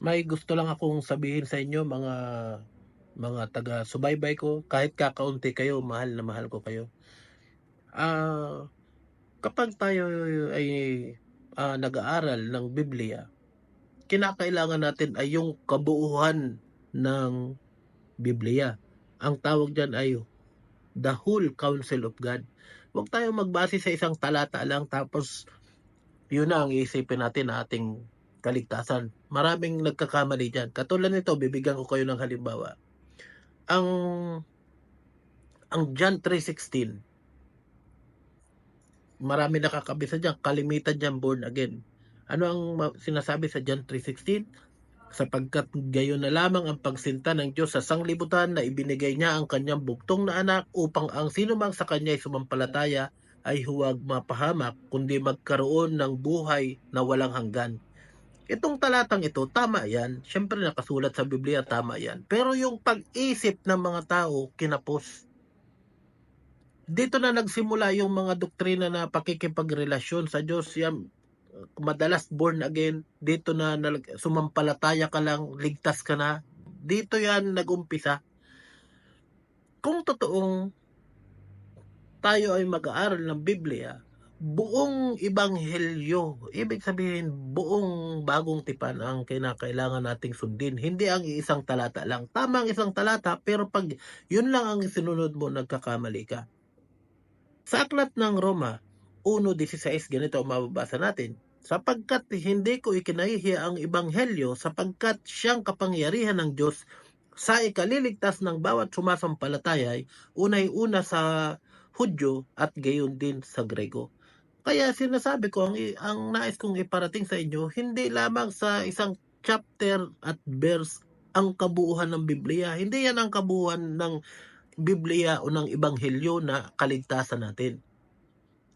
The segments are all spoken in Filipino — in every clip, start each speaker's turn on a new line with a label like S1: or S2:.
S1: May gusto lang akong sabihin sa inyo mga taga-subaybay ko, kahit kakaunti kayo, mahal na mahal ko kayo. Ah, Kapag tayo ay, nag-aaral ng Biblia, kinakailangan natin ay yung kabuuhan ng Biblia. Ang tawag diyan ay the whole counsel of God. Huwag tayong magbase sa isang talata lang tapos yun na ang iisipin natin na ating kaligtasan. Maraming nagkakamali diyan. Katulad nito, bibigyan ko kayo ng halimbawa. Ang John 3:16, marami nakakabisa diyan, kalimitan diyan born again. Ano ang sinasabi sa John 3:16? Sapagkat gayon na lamang ang pagsinta ng Diyos sa sanglibutan na ibinigay niya ang kanyang bugtong na anak upang ang sinumang sa kanya ay sumampalataya ay huwag mapahamak kundi magkaroon ng buhay na walang hanggan. Itong talatang ito, tama yan. Siyempre nakasulat sa Biblia, tama yan. Pero yung pag-isip ng mga tao, kinapos. Dito na nagsimula yung mga doktrina na pakikipagrelasyon sa Diyos. Yan, madalas born again. Dito na sumampalataya ka lang, ligtas ka na. Dito yan nag-umpisa. Kung totoong tayo ay mag-aaral ng Biblia, buong ibanghelyo, ibig sabihin buong bagong tipan ang kinakailangan nating sundin. Hindi ang isang talata lang. Tama ang isang talata, pero pag yun lang ang sinunod mo, nagkakamali ka. Sa aklat ng Roma 1:16, ganito ang mababasa natin. Sapagkat hindi ko ikinahihiya ang ebanghelyo, sapagkat siyang kapangyarihan ng Diyos sa ikaliligtas ng bawat sumasampalataya, unay-una sa Hudyo at gayon din sa Grego. Kaya sinasabi ko, ang nais kong iparating sa inyo, hindi lamang sa isang chapter at verse ang kabuuan ng Biblia. Hindi yan ang kabuuan ng Biblia o ng Ebanghelyo na kaligtasan natin.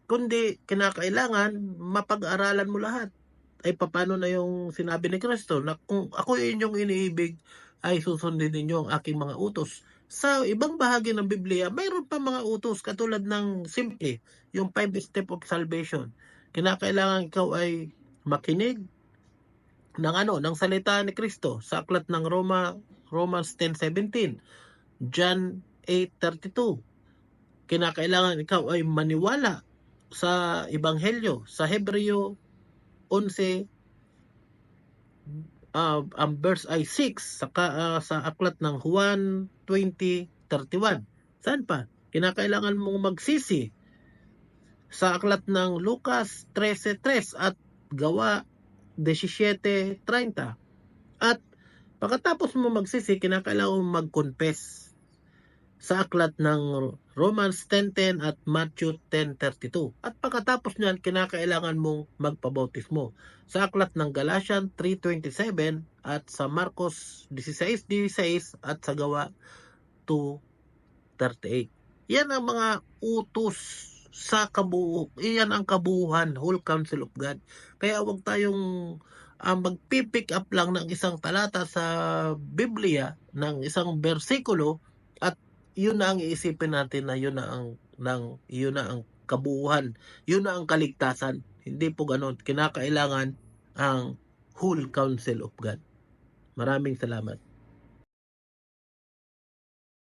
S1: Kundi kinakailangan mapag-aralan mo lahat. Ay paano na yung sinabi ni Kristo na kung ako inyong iniibig ay susundin ninyo ang aking mga utos. Sa ibang bahagi ng Biblia, mayroon pa mga utos katulad ng simple, yung 5 step of salvation. Kinakailangan ikaw ay makinig ng salita ni Kristo sa aklat ng Romans 10:17, John 8:32. Kinakailangan ikaw ay maniwala sa ebanghelyo sa Hebreo 11, ang verse ay 6, sa aklat ng Juan 20:31. Saan pa? Kinakailangan mong magsisi sa aklat ng Lucas 13:3 at Gawa 17:30. At pagkatapos mo magsisi, kinakailangan mong mag-confess sa aklat ng Romans 10:10 at Matthew 10:32. At pagkatapos niyan, kinakailangan mong magpabautismo sa aklat ng Galatians 3:27 at sa Marcos 16:16 at sa Gawa 2:38. Yan ang mga utos sa iyan ang kabuuan, whole counsel of God. Kaya huwag tayong magpipick up lang ng isang talata sa Biblia, ng isang bersikulo, at yun na ang iisipin natin na yun na ang kabuuan, yun na ang kaligtasan. Hindi po ganoon. Kinakailangan ang whole counsel of God. Maraming salamat.